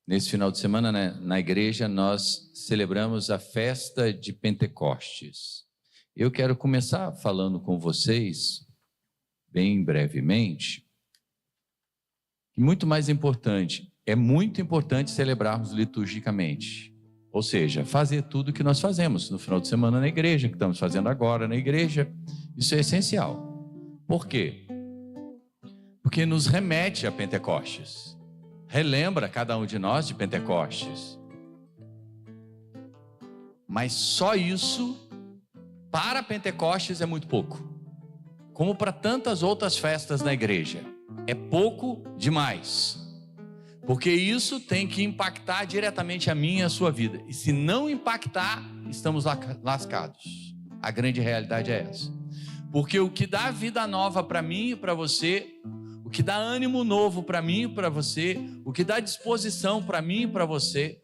Nesse final de semana, né, na igreja, nós celebramos a festa de Pentecostes. Eu quero começar falando com vocês, bem brevemente, que muito importante celebrarmos liturgicamente. Ou seja, fazer tudo o que nós fazemos no final de semana na igreja, que estamos fazendo agora na igreja. Isso é essencial. Por quê? Porque nos remete a Pentecostes. Relembra cada um de nós de Pentecostes. Mas só isso, para Pentecostes, é muito pouco. Como para tantas outras festas na igreja. É pouco demais. Porque isso tem que impactar diretamente a minha e a sua vida. E se não impactar, estamos lascados. A grande realidade é essa. Porque o que dá vida nova para mim e para você, o que dá ânimo novo para mim e para você, o que dá disposição para mim e para você,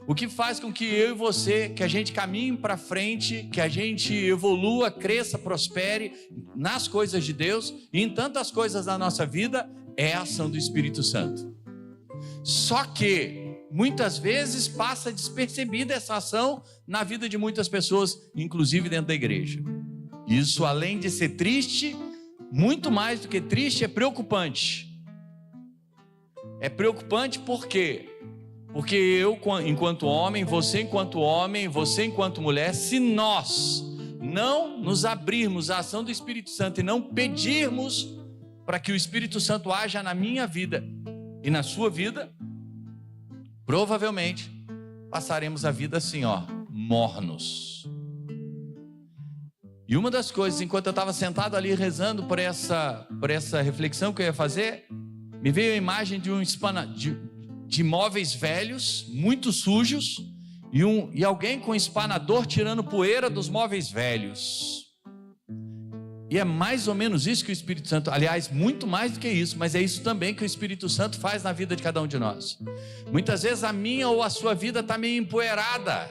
o que faz com que eu e você, que a gente caminhe para frente, que a gente evolua, cresça, prospere nas coisas de Deus e em tantas coisas da nossa vida, é a ação do Espírito Santo. Só que muitas vezes passa despercebida essa ação na vida de muitas pessoas, inclusive dentro da igreja. Isso, além de ser triste, muito mais do que triste, é preocupante. É preocupante por quê? Porque eu, enquanto homem, você enquanto mulher, se nós não nos abrirmos à ação do Espírito Santo e não pedirmos para que o Espírito Santo haja na minha vida e na sua vida, provavelmente passaremos a vida assim, mornos. E uma das coisas, enquanto eu estava sentado ali rezando por essa reflexão que eu ia fazer, me veio a imagem de móveis velhos, muito sujos, e alguém com espanador tirando poeira dos móveis velhos. E é mais ou menos isso que o Espírito Santo, aliás, muito mais do que isso, mas é isso também que o Espírito Santo faz na vida de cada um de nós. Muitas vezes a minha ou a sua vida está meio empoeirada,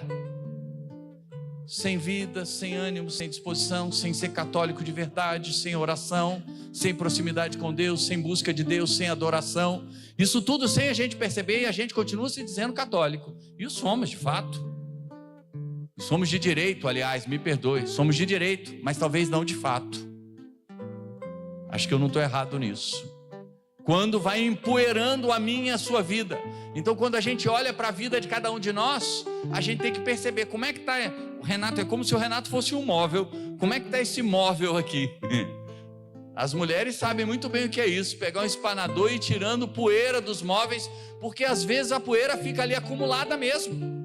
sem vida, sem ânimo, sem disposição, sem ser católico de verdade, sem oração, sem proximidade com Deus, sem busca de Deus, sem adoração. Isso tudo sem a gente perceber, e a gente continua se dizendo católico. E o somos de fato. Somos de direito, aliás, me perdoe, somos de direito, mas talvez não de fato. Acho que eu não estou errado nisso. Quando vai empoeirando a minha e a sua vida. Então, quando a gente olha para a vida de cada um de nós, a gente tem que perceber como é que está. O Renato é como se o Renato fosse um móvel. Como é que está esse móvel aqui? As mulheres sabem muito bem o que é isso, pegar um espanador e ir tirando poeira dos móveis, porque às vezes a poeira fica ali acumulada mesmo.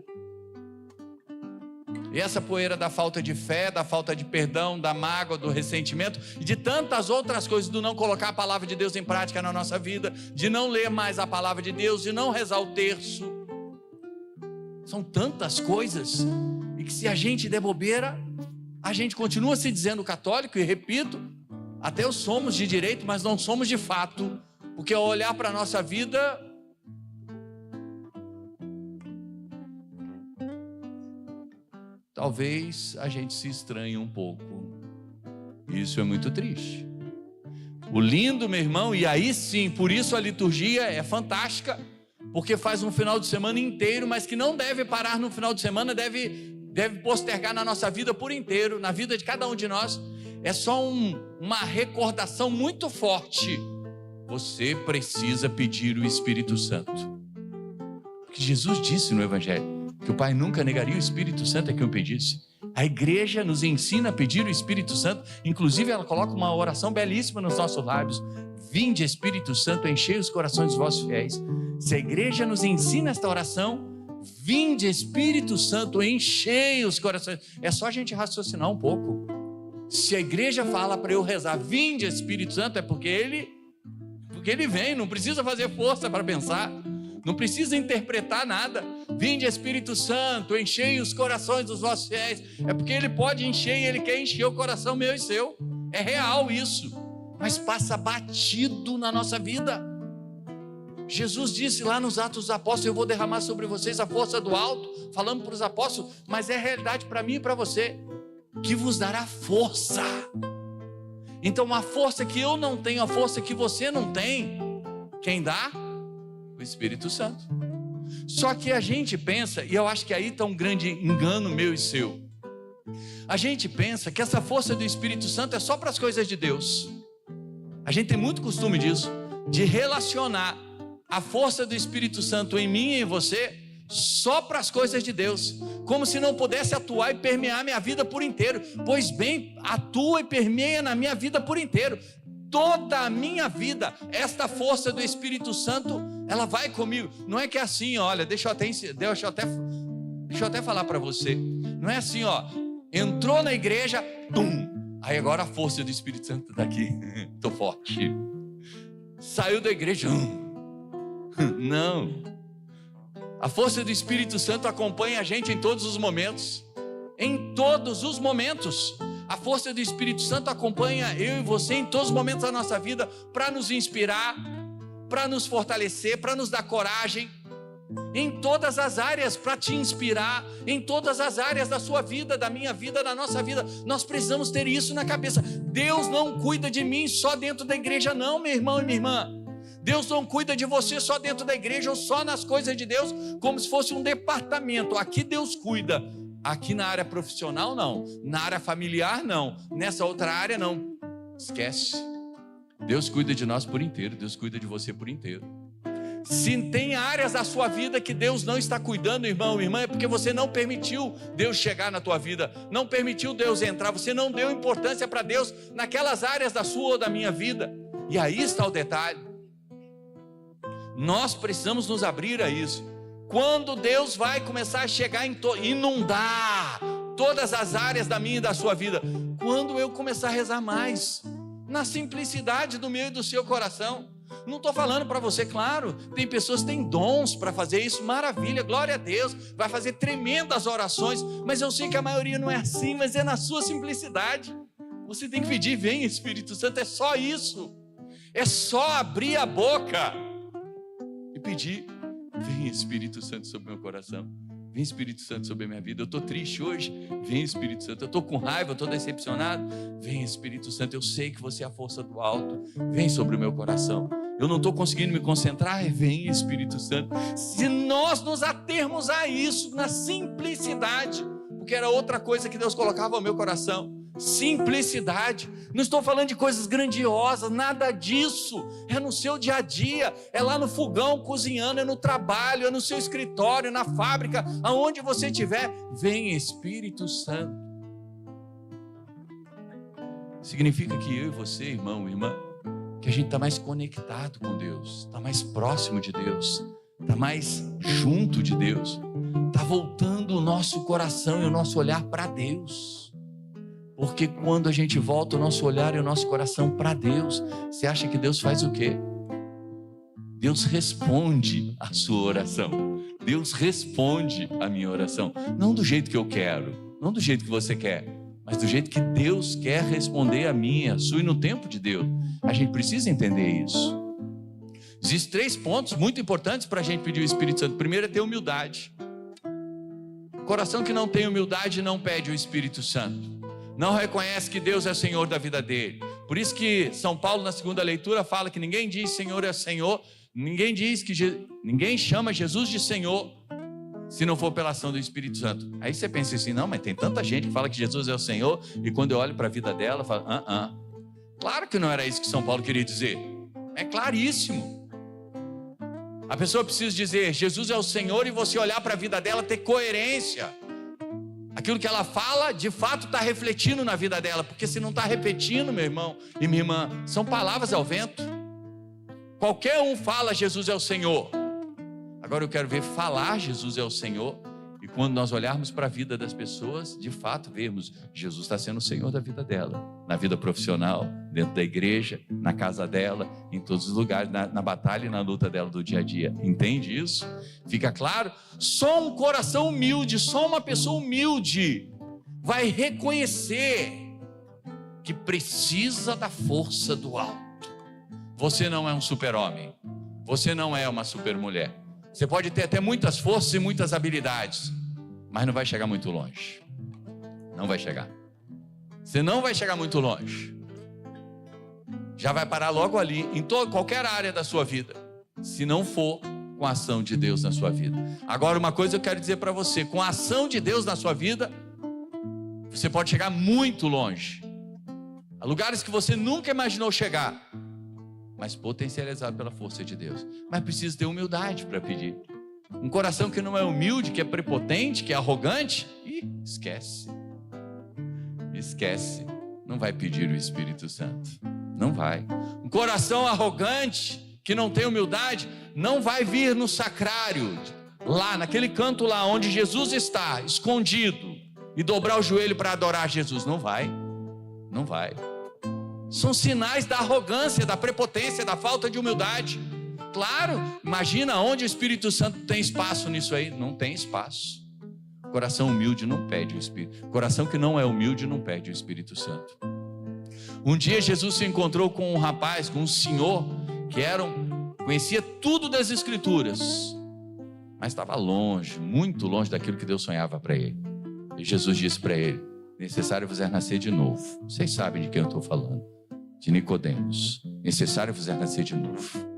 E essa poeira da falta de fé, da falta de perdão, da mágoa, do ressentimento e de tantas outras coisas, do não colocar a palavra de Deus em prática na nossa vida, de não ler mais a palavra de Deus, de não rezar o terço. São tantas coisas, e que se a gente der bobeira, a gente continua se dizendo católico, e repito, até eu somos de direito, mas não somos de fato, porque ao olhar para a nossa vida, talvez a gente se estranhe um pouco. Isso é muito triste. O lindo, meu irmão, e aí sim, por isso a liturgia é fantástica, porque faz um final de semana inteiro, mas que não deve parar no final de semana, deve postergar na nossa vida por inteiro, na vida de cada um de nós. É só uma recordação muito forte. Você precisa pedir o Espírito Santo. Porque Jesus disse no Evangelho que o Pai nunca negaria o Espírito Santo a quem o pedisse. A igreja nos ensina a pedir o Espírito Santo. Inclusive ela coloca uma oração belíssima nos nossos lábios: vinde Espírito Santo, enchei os corações dos vossos fiéis. Se a igreja nos ensina esta oração, vinde Espírito Santo, enchei os corações, é só a gente raciocinar um pouco. Se a igreja fala para eu rezar vinde Espírito Santo, é porque ele vem, não precisa fazer força para pensar, não precisa interpretar nada. Vinde Espírito Santo, enchei os corações dos vossos fiéis. É porque ele pode encher e ele quer encher o coração meu e seu. É real isso, mas passa batido na nossa vida. Jesus disse lá nos Atos dos Apóstolos: eu vou derramar sobre vocês a força do alto, falando para os apóstolos, mas é realidade para mim e para você, que vos dará força. Então a força que eu não tenho, a força que você não tem, quem dá? O Espírito Santo. Só que a gente pensa, e eu acho que aí está um grande engano meu e seu. A gente pensa que essa força do Espírito Santo é só para as coisas de Deus. A gente tem muito costume disso, de relacionar a força do Espírito Santo em mim e em você só para as coisas de Deus, como se não pudesse atuar e permear minha vida por inteiro. Pois bem, atua e permeia na minha vida por inteiro. Toda a minha vida, esta força do Espírito Santo, ela vai comigo. Não é que é assim, olha, deixa eu até falar para você. Não é assim, ó, entrou na igreja, aí agora a força do Espírito Santo está aqui, estou forte. Saiu da igreja, não. A força do Espírito Santo acompanha a gente em todos os momentos. Em todos os momentos. A força do Espírito Santo acompanha eu e você em todos os momentos da nossa vida, para nos inspirar, para nos fortalecer, para nos dar coragem. Em todas as áreas, para te inspirar. Em todas as áreas da sua vida, da minha vida, da nossa vida. Nós precisamos ter isso na cabeça. Deus não cuida de mim só dentro da igreja não, meu irmão e minha irmã. Deus não cuida de você só dentro da igreja ou só nas coisas de Deus, como se fosse um departamento. Aqui Deus cuida, aqui na área profissional não, na área familiar não, nessa outra área não. Esquece. Deus cuida de nós por inteiro, Deus cuida de você por inteiro. Se tem áreas da sua vida que Deus não está cuidando, irmão e irmã, é porque você não permitiu Deus chegar na tua vida, não permitiu Deus entrar, você não deu importância para Deus naquelas áreas da sua ou da minha vida. E aí está o detalhe. Nós precisamos nos abrir a isso. Quando Deus vai começar a chegar inundar todas as áreas da minha e da sua vida, quando eu começar a rezar mais, na simplicidade do meu e do seu coração. Não estou falando para você, claro, tem pessoas que têm dons para fazer isso, maravilha, glória a Deus, vai fazer tremendas orações, mas eu sei que a maioria não é assim, mas é na sua simplicidade. Você tem que pedir, vem Espírito Santo, é só isso, é só abrir a boca e pedir, vem Espírito Santo sobre o meu coração, vem Espírito Santo sobre a minha vida, eu estou triste hoje, vem Espírito Santo, eu estou com raiva, eu estou decepcionado, vem Espírito Santo, eu sei que você é a força do alto, vem sobre o meu coração, eu não estou conseguindo me concentrar, vem Espírito Santo. Se nós nos atermos a isso, na simplicidade, porque era outra coisa que Deus colocava no meu coração, simplicidade. Não estou falando de coisas grandiosas, nada disso, é no seu dia a dia, é lá no fogão cozinhando, é no trabalho, é no seu escritório, na fábrica, aonde você estiver, vem Espírito Santo. Significa que eu e você, irmão, irmã, que a gente está mais conectado com Deus, está mais próximo de Deus, está mais junto de Deus, está voltando o nosso coração e o nosso olhar para Deus. Porque quando a gente volta o nosso olhar e o nosso coração para Deus, você acha que Deus faz o quê? Deus responde a sua oração. Deus responde a minha oração. Não do jeito que eu quero, não do jeito que você quer, mas do jeito que Deus quer responder a minha, a sua e no tempo de Deus. A gente precisa entender isso. Existem 3 pontos muito importantes para a gente pedir o Espírito Santo. Primeiro é ter humildade. Coração que não tem humildade não pede o Espírito Santo. Não reconhece que Deus é Senhor da vida dele. Por isso que São Paulo na segunda leitura fala que ninguém diz Senhor é Senhor, ninguém diz que ninguém chama Jesus de Senhor se não for pela ação do Espírito Santo. Aí você pensa assim, não, mas tem tanta gente que fala que Jesus é o Senhor, e quando eu olho para a vida dela, eu falo, claro que não era isso que São Paulo queria dizer. É claríssimo. A pessoa precisa dizer, Jesus é o Senhor, e você olhar para a vida dela, ter coerência. Aquilo que ela fala, de fato está refletindo na vida dela, porque se não está repetindo, meu irmão e minha irmã, são palavras ao vento. Qualquer um fala Jesus é o Senhor. Agora eu quero ver falar Jesus é o Senhor, e quando nós olharmos para a vida das pessoas, de fato vemos, Jesus está sendo o Senhor da vida dela, na vida profissional, dentro da igreja, na casa dela, em todos os lugares, na batalha e na luta dela do dia a dia. Entende isso? Fica claro? Só um coração humilde, só uma pessoa humilde vai reconhecer que precisa da força do alto. Você não é um super-homem, você não é uma super-mulher. Você pode ter até muitas forças e muitas habilidades, mas não vai chegar muito longe. Não vai chegar. Você não vai chegar muito longe. Já vai parar logo ali, em qualquer área da sua vida, se não for com a ação de Deus na sua vida. Agora, uma coisa eu quero dizer para você: com a ação de Deus na sua vida, você pode chegar muito longe, a lugares que você nunca imaginou chegar, mas potencializado pela força de Deus. Mas precisa ter humildade para pedir. Um coração que não é humilde, que é prepotente, que é arrogante, esquece. Não vai pedir o Espírito Santo. Não vai. Um coração arrogante, que não tem humildade, não vai vir no sacrário, lá naquele canto lá onde Jesus está, escondido, e dobrar o joelho para adorar Jesus. Não vai. São sinais da arrogância, da prepotência, da falta de humildade. Claro, imagina onde o Espírito Santo tem espaço nisso aí. Não tem espaço. Coração humilde não pede o Espírito. Coração que não é humilde não pede o Espírito Santo. Um dia Jesus se encontrou com um rapaz, com um senhor, que conhecia tudo das Escrituras, mas estava longe, muito longe daquilo que Deus sonhava para ele. E Jesus disse para ele: necessário vos é nascer de novo. Vocês sabem de quem eu estou falando, de Nicodemos. Necessário vos é nascer de novo.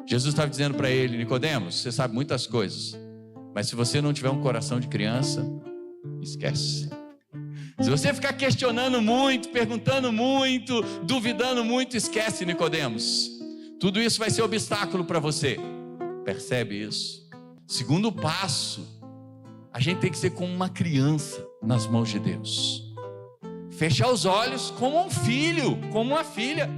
Jesus estava dizendo para ele: Nicodemos, você sabe muitas coisas, mas se você não tiver um coração de criança, esquece. Se você ficar questionando muito, perguntando muito, duvidando muito, esquece, Nicodemos. Tudo isso vai ser obstáculo para você. Percebe isso? Segundo passo, a gente tem que ser como uma criança nas mãos de Deus. Fechar os olhos como um filho, como uma filha,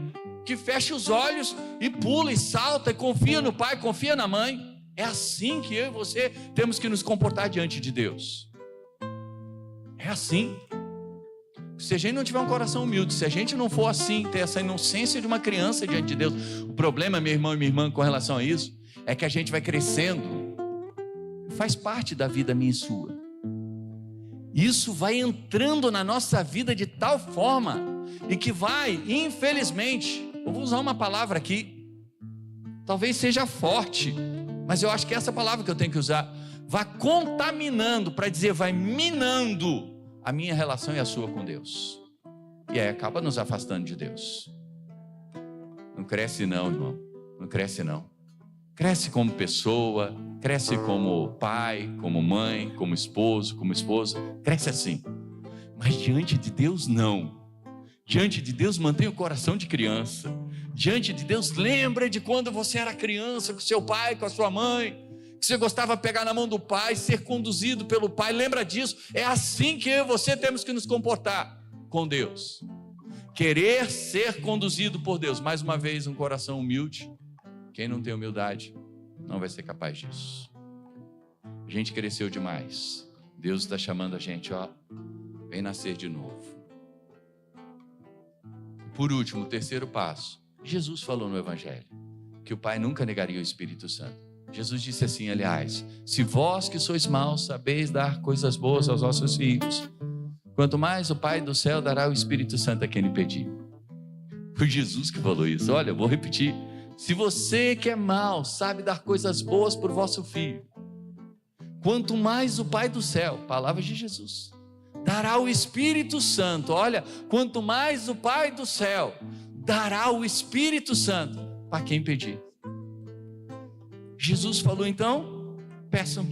que fecha os olhos e pula e salta e confia no pai, confia na mãe. É assim que eu e você temos que nos comportar diante de Deus. É assim. Se a gente não tiver um coração humilde, se a gente não for assim, ter essa inocência de uma criança diante de Deus, o problema, meu irmão e minha irmã, com relação a isso, é que a gente vai crescendo. Faz parte da vida minha e sua. Isso vai entrando na nossa vida de tal forma, e que vai, infelizmente, eu vou usar uma palavra aqui, talvez seja forte, mas eu acho que é essa palavra que eu tenho que usar, vai contaminando, para dizer, vai minando a minha relação e a sua com Deus, e aí acaba nos afastando de Deus. Não cresce não, irmão, não cresce não. Cresce como pessoa, cresce como pai, como mãe, como esposo, como esposa, cresce assim, mas diante de Deus não. Diante de Deus mantém o coração de criança. Diante de Deus lembra de quando você era criança, com seu pai, com a sua mãe, que você gostava de pegar na mão do pai, ser conduzido pelo pai. Lembra disso? É assim que eu e você temos que nos comportar com Deus. Querer ser conduzido por Deus. Mais uma vez, um coração humilde. Quem não tem humildade não vai ser capaz disso. A gente cresceu demais. Deus está chamando a gente, vem nascer de novo. Por último, o terceiro passo. Jesus falou no Evangelho que o Pai nunca negaria o Espírito Santo. Jesus disse assim, aliás: se vós que sois maus sabeis dar coisas boas aos vossos filhos, quanto mais o Pai do céu dará o Espírito Santo a quem lhe pedir. Foi Jesus que falou isso. Olha, eu vou repetir. Se você que é mau sabe dar coisas boas para o vosso filho, quanto mais o Pai do céu, palavras de Jesus, dará o Espírito Santo. Olha, quanto mais o Pai do céu dará o Espírito Santo para quem pedir. Jesus falou então, peçam.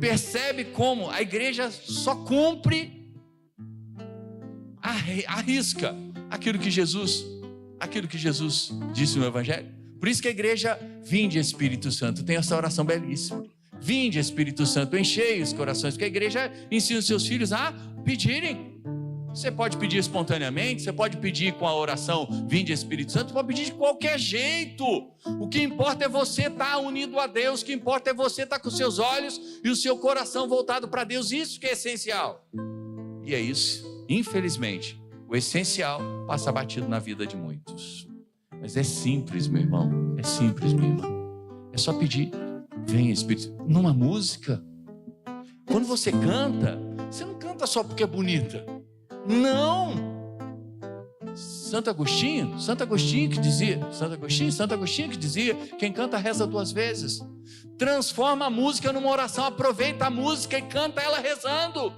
Percebe como a igreja só cumpre à risca aquilo que Jesus disse no Evangelho. Por isso que a igreja, vinde Espírito Santo, tem essa oração belíssima. Vinde Espírito Santo, enchei os corações, porque a igreja ensina os seus filhos a pedirem. Você pode pedir espontaneamente, você pode pedir com a oração vinde Espírito Santo, você pode pedir de qualquer jeito. O que importa é você estar unido a Deus, o que importa é você estar com os seus olhos e o seu coração voltado para Deus. Isso que é essencial. E é isso, infelizmente, o essencial passa batido na vida de muitos. Mas é simples, meu irmão, é simples, minha irmã. É só pedir, vem Espírito. Numa música, quando você canta, você não canta só porque é bonita. Não! Santo Agostinho que dizia, quem canta reza 2 vezes. Transforma a música numa oração, aproveita a música e canta ela rezando.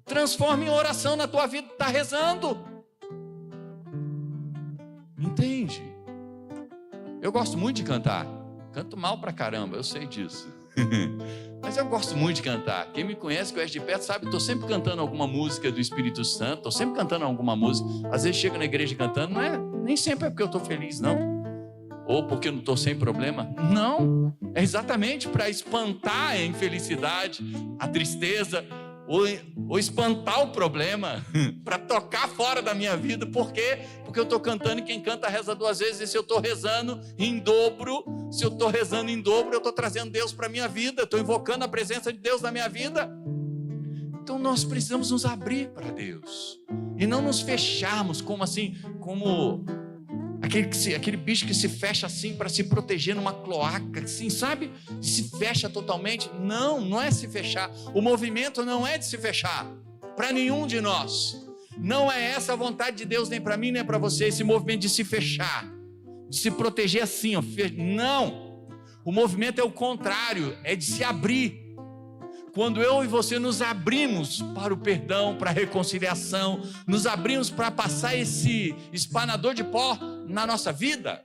Transforma em oração na tua vida, está rezando. Entende? Eu gosto muito de cantar Canto mal pra caramba, eu sei disso. Mas eu gosto muito de cantar. Quem me conhece, conhece de perto, sabe, estou sempre cantando alguma música do Espírito Santo, estou sempre cantando alguma música. Às vezes chego na igreja cantando, nem sempre é porque eu estou feliz, não. Ou porque eu não estou sem problema. Não, é exatamente para espantar a infelicidade, a tristeza, ou espantar o problema, para tocar fora da minha vida. Por quê? Porque eu estou cantando e quem canta reza 2 vezes. E se eu estou rezando em dobro, eu estou trazendo Deus para a minha vida, estou invocando a presença de Deus na minha vida. Então nós precisamos nos abrir para Deus e não nos fecharmos como aquele bicho que se fecha assim para se proteger numa cloaca, assim, sabe? Se fecha totalmente. Não é se fechar. O movimento não é de se fechar para nenhum de nós. Não é essa a vontade de Deus, nem para mim, nem para você, esse movimento de se fechar, de se proteger assim, ó. Não. O movimento é o contrário, é de se abrir. Quando eu e você nos abrimos para o perdão, para a reconciliação, nos abrimos para passar esse espanador de pó na nossa vida,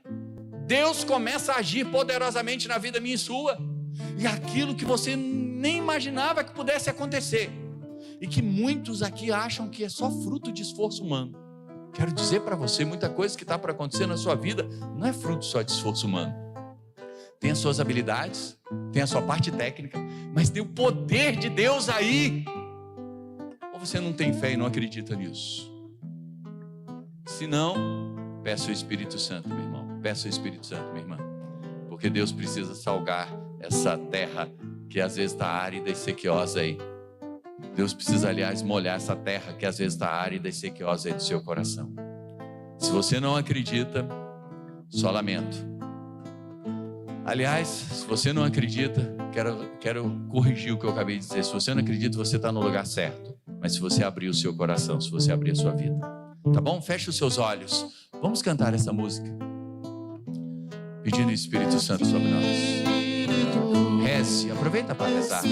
Deus começa a agir poderosamente na vida minha e sua. E aquilo que você nem imaginava que pudesse acontecer, e que muitos aqui acham que é só fruto de esforço humano. Quero dizer para você, muita coisa que está para acontecer na sua vida não é fruto só de esforço humano. Tem as suas habilidades, tem a sua parte técnica, mas tem o poder de Deus aí. Ou você não tem fé e não acredita nisso? Se não, peça o Espírito Santo, meu irmão. Peça o Espírito Santo, minha irmã. Porque Deus precisa salgar essa terra que às vezes está árida e sequiosa aí. Deus precisa, aliás, molhar essa terra que às vezes está árida e sequiosa aí do seu coração. Se você não acredita, só lamento. Aliás, se você não acredita, quero corrigir o que eu acabei de dizer. Se você não acredita, você está no lugar certo. Mas se você abrir o seu coração, se você abrir a sua vida, tá bom? Feche os seus olhos. Vamos cantar essa música, pedindo o Espírito Santo sobre nós. Reze, aproveita para rezar.